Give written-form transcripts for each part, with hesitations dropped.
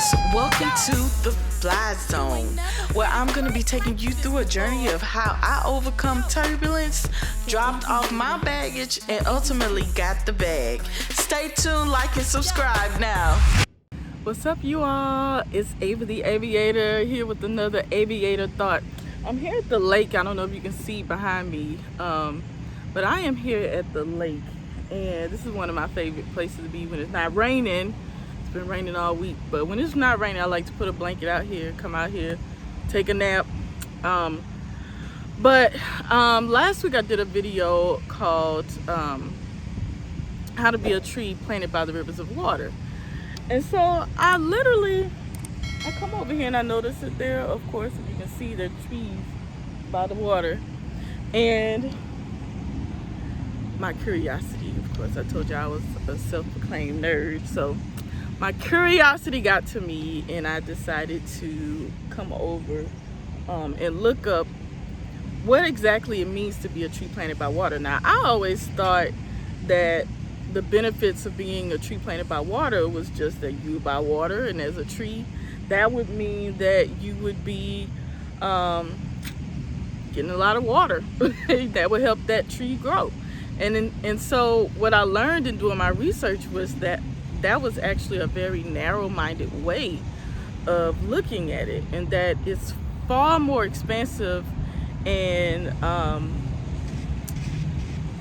Travelers, welcome to the Fly Zone, where I'm going to be taking you through a journey of how I overcome turbulence, dropped off my baggage, and ultimately got the bag. Stay tuned, like, and subscribe now. What's up, you all? It's Ava the Aviator here with another aviator thought. I'm here at the lake. I don't know if you can see behind me, but I am here at the lake, and this is one of my favorite places to be when it's not raining. It's been raining all week, but when it's not raining, I like to put a blanket out here, come out here, take a nap. Last week I did a video called how to be a tree planted by the rivers of water. And so I come over here and I notice that there, of course, if you can see, there are trees by the water. And my curiosity, of course, I told you I was a self-proclaimed nerd, so my curiosity got to me and I decided to come over and look up what exactly it means to be a tree planted by water. Now, I always thought that the benefits of being a tree planted by water was just that you by water, and as a tree, that would mean that you would be getting a lot of water that would help that tree grow. And so what I learned in doing my research was that was actually a very narrow-minded way of looking at it, and that it's far more expansive and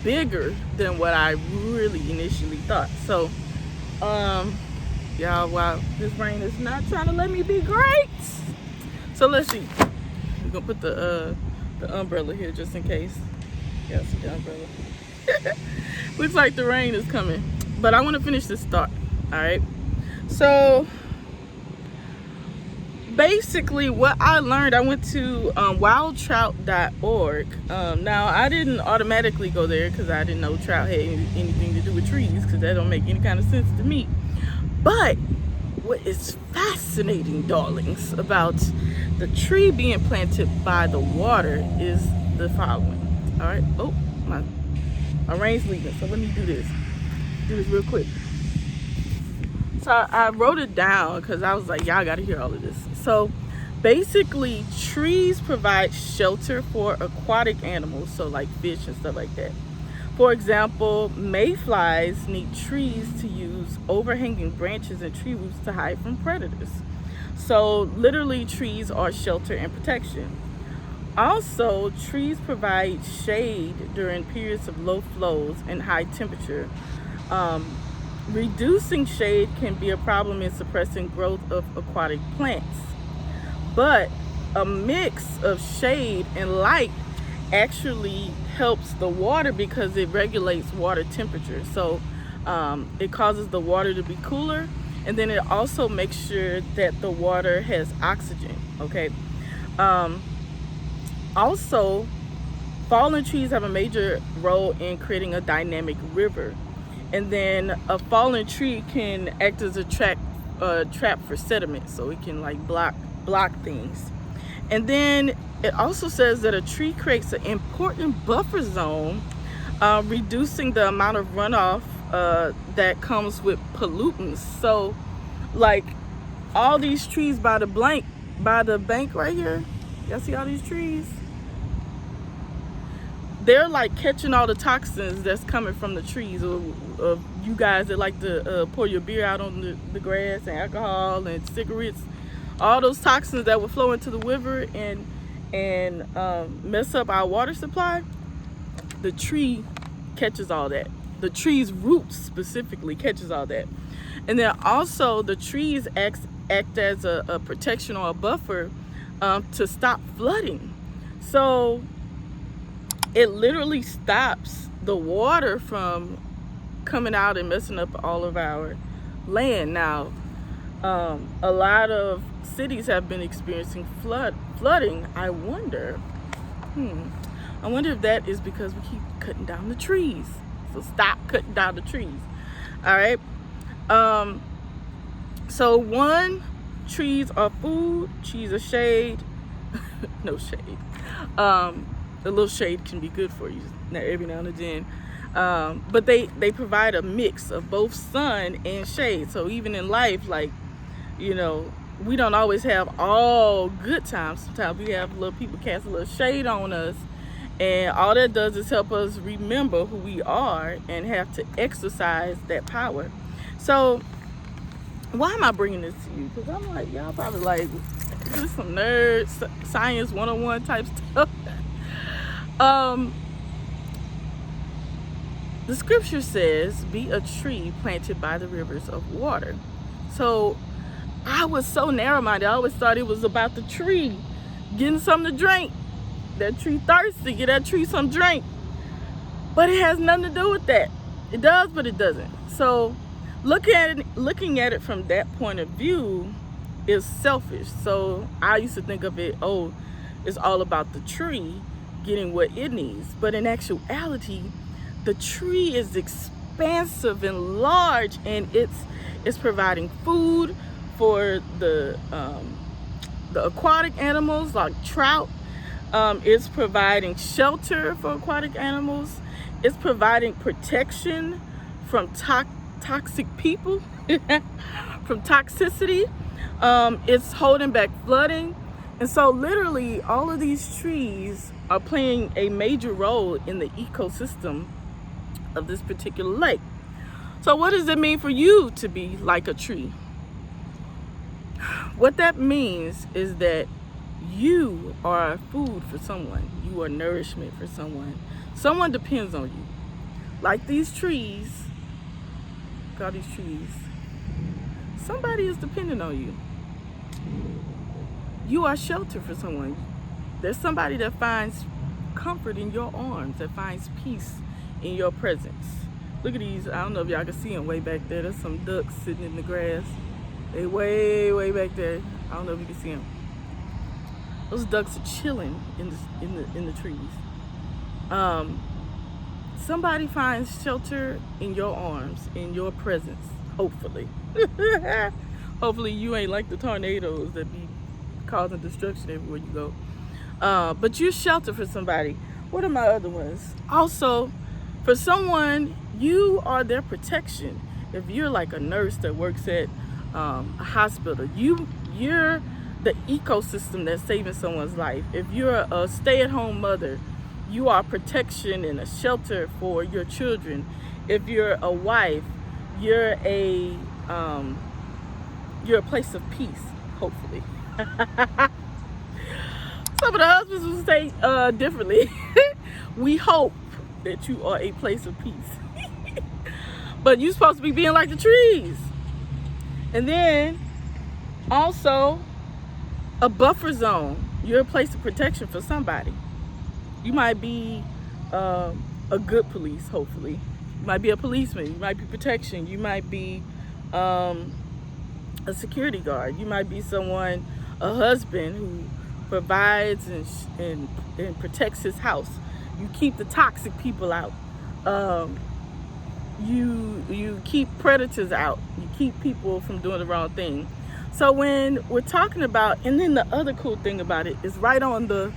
bigger than what I really initially thought. So y'all, wow, this rain is not trying to let me be great. So let's see. We're gonna put the umbrella here just in case. Yeah, see the umbrella. Looks like the rain is coming, but I want to finish this thought. All right, so basically what I learned, I went to wildtrout.org. Now, I didn't automatically go there because I didn't know trout had anything to do with trees, because that don't make any kind of sense to me. But what is fascinating, darlings, about the tree being planted by the water is the following. All right, oh, my rain's leaving, so let me do this real quick. So I wrote it down because I was like, y'all got to hear all of this. So basically, trees provide shelter for aquatic animals, so like fish and stuff like that. For example, mayflies need trees to use overhanging branches and tree roots to hide from predators. So literally, trees are shelter and protection. Also, trees provide shade during periods of low flows and high temperature. Reducing shade can be a problem in suppressing growth of aquatic plants, but a mix of shade and light actually helps the water because it regulates water temperature. So it causes the water to be cooler, and then it also makes sure that the water has oxygen. Okay. Also, fallen trees have a major role in creating a dynamic river. And then a fallen tree can act as a trap for sediment, so it can like block things. And then it also says that a tree creates an important buffer zone, reducing the amount of runoff that comes with pollutants. So like all these trees by the bank right here, y'all see all these trees? They're like catching all the toxins that's coming from the trees, or you guys that like to pour your beer out on the grass, and alcohol and cigarettes, all those toxins that would flow into the river and mess up our water supply. The tree catches all that. The tree's roots specifically catches all that. And then also the trees act as a protection or a buffer to stop flooding. So it literally stops the water from coming out and messing up all of our land. Now, a lot of cities have been experiencing flooding. I wonder if that is because we keep cutting down the trees. So stop cutting down the trees. All right. So one, trees are food, trees are shade. No shade. A little shade can be good for you every now and then. But they provide a mix of both sun and shade. So even in life, like You know, we don't always have all good times. Sometimes we have little people cast a little shade on us, and all that does is help us remember who we are and have to exercise that power. So why am I bringing this to you? Because I'm like, y'all probably like, this is some nerd science 101 type stuff. The scripture says, be a tree planted by the rivers of water. So I was so narrow-minded. I always thought it was about the tree getting something to drink. That tree thirsty, get that tree some drink. But it has nothing to do with that. It does, but it doesn't. So looking at it from that point of view is selfish. So I used to think of it, oh, it's all about the tree getting what it needs. But in actuality, the tree is expansive and large, and it's providing food for the aquatic animals like trout. It's providing shelter for aquatic animals. It's providing protection from toxic people, from toxicity. It's holding back flooding. And so literally all of these trees are playing a major role in the ecosystem of this particular lake. So what does it mean for you to be like a tree? What that means is that you are food for someone. You are nourishment for someone. Someone depends on you. Like these trees, all these trees, somebody is depending on you. You are shelter for someone. There's somebody that finds comfort in your arms, that finds peace in your presence. Look at these. I don't know if y'all can see them way back there. There's some ducks sitting in the grass. They way back there. I don't know if you can see them. Those ducks are chilling in the trees. Somebody finds shelter in your arms, in your presence. Hopefully. Hopefully you ain't like the tornadoes that be causing destruction everywhere you go. But you're shelter for somebody. What are my other ones? Also, for someone, you are their protection. If you're like a nurse that works at a hospital, you're the ecosystem that's saving someone's life. If you're a stay-at-home mother, you are protection and a shelter for your children. If you're a wife, you're a place of peace, hopefully. Some of the husbands will say differently. We hope that you are a place of peace. But you're supposed to be being like the trees. And then also a buffer zone. You're a place of protection for somebody. You might be a good police, hopefully. You might be a policeman. You might be protection. You might be a security guard. You might be someone, a husband who provides and protects his house. You keep the toxic people out. You keep predators out. You keep people from doing the wrong thing. So when we're talking about, and then the other cool thing about it is right on the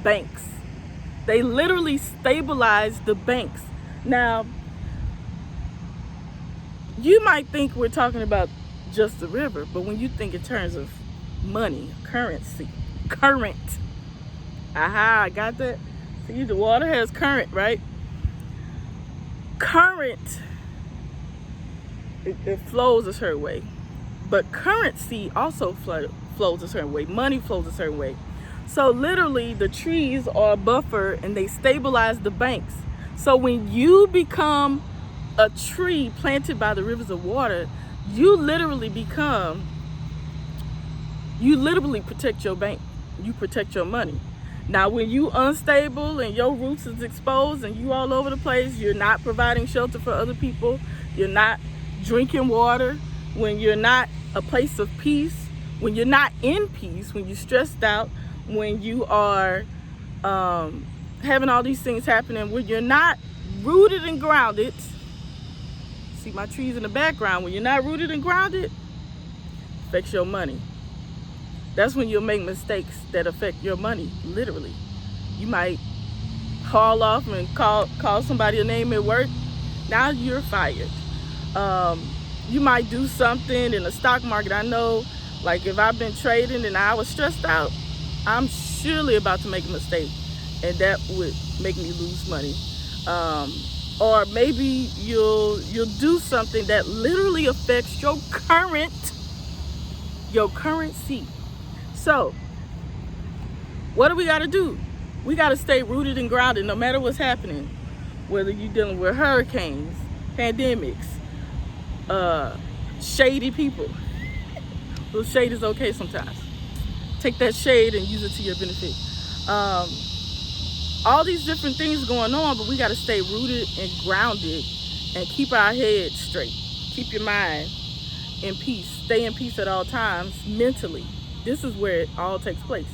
banks. They literally stabilize the banks. Now, you might think we're talking about just the river, but when you think in terms of money, currency, current. Aha, I got that. See, the water has current, right? Current, it flows a certain way. But currency also flows a certain way. Money flows a certain way. So literally the trees are a buffer and they stabilize the banks. So when you become a tree planted by the rivers of water, you literally protect your bank. You protect your money. Now when you unstable and your roots is exposed and you all over the place, you're not providing shelter for other people, you're not drinking water, when you're not a place of peace, when you're not in peace, when you're stressed out, when you are having all these things happening, when you're not rooted and grounded. See my trees in the background. When you're not rooted and grounded, affects your money. That's when you'll make mistakes that affect your money, literally. You might call off and call somebody a name at work. Now you're fired. you might do something in the stock market. I know, like, if I've been trading and I was stressed out, I'm surely about to make a mistake, and that would make me lose money. Or maybe you'll do something that literally affects your currency. So what do we got to do? We got to stay rooted and grounded no matter what's happening, whether you're dealing with hurricanes, pandemics, shady people. Little shade is okay sometimes. Take that shade and use it to your benefit. All these different things going on, but we got to stay rooted and grounded and keep our head straight. Keep your mind in peace. Stay in peace at all times mentally. This is where it all takes place.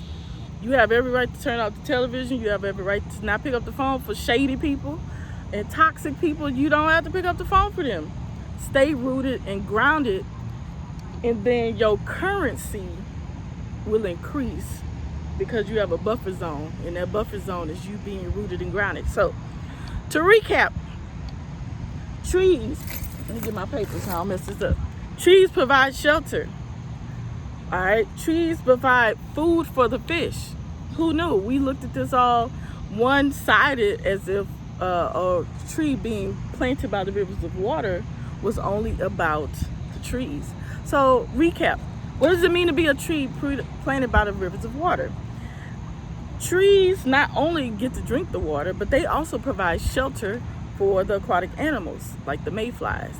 You have every right to turn off the television. You have every right to not pick up the phone for shady people and toxic people. You don't have to pick up the phone for them. Stay rooted and grounded, and then your currency will increase because you have a buffer zone, and that buffer zone is you being rooted and grounded. So to recap, trees, let me get my paper so I don't mess this up. Trees provide shelter. All right, trees provide food for the fish. Who knew? We looked at this all one-sided, as if a tree being planted by the rivers of water was only about the trees. So recap, what does it mean to be a tree planted by the rivers of water? Trees not only get to drink the water, but they also provide shelter for the aquatic animals, like the mayflies.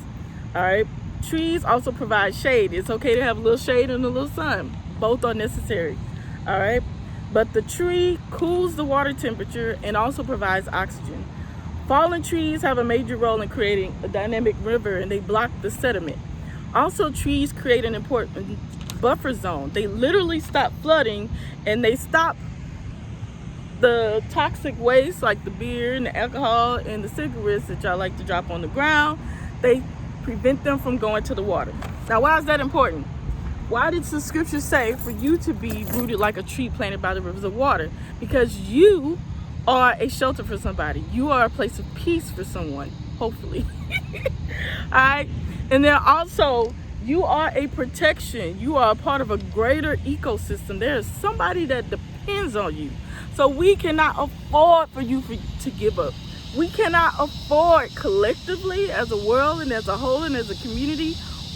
All right. Trees also provide shade. It's okay to have a little shade and a little sun. Both are necessary. All right. But the tree cools the water temperature and also provides oxygen. Fallen trees have a major role in creating a dynamic river, and they block the sediment. Also, trees create an important buffer zone. They literally stop flooding, and they stop the toxic waste like the beer and the alcohol and the cigarettes that y'all like to drop on the ground. They prevent them from going to the water. Now, why is that important? Why did the scripture say for you to be rooted like a tree planted by the rivers of water? Because you are a shelter for somebody. You are a place of peace for someone, hopefully. All right. And then also, you are a protection. You are a part of a greater ecosystem. There is somebody that depends on you. So we cannot afford for you to give up. We cannot afford collectively as a world and as a whole and as a community.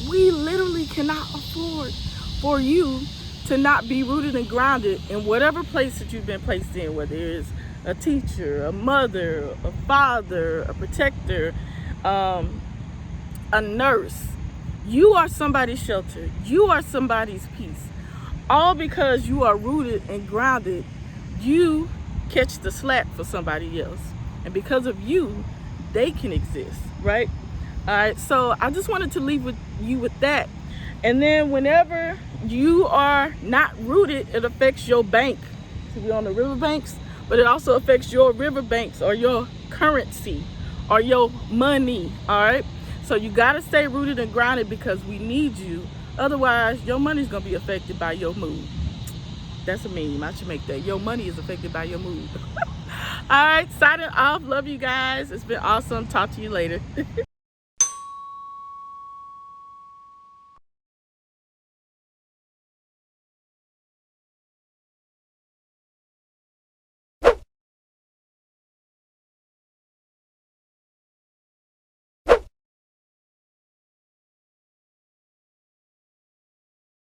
We literally cannot afford for you to not be rooted and grounded in whatever place that you've been placed in, whether it's a teacher, a mother, a father, a protector, a nurse. You are somebody's shelter. You are somebody's peace. All because you are rooted and grounded. You catch the slack for somebody else. And because of you, they can exist, right? All right, so I just wanted to leave you with that. And then whenever you are not rooted, it affects your bank. So we're on the riverbanks, but it also affects your riverbanks or your currency or your money, all right? So you got to stay rooted and grounded because we need you. Otherwise, your money's going to be affected by your mood. That's a meme. I should make that. Your money is affected by your mood. All right, signing off. Love you guys. It's been awesome. Talk to you later.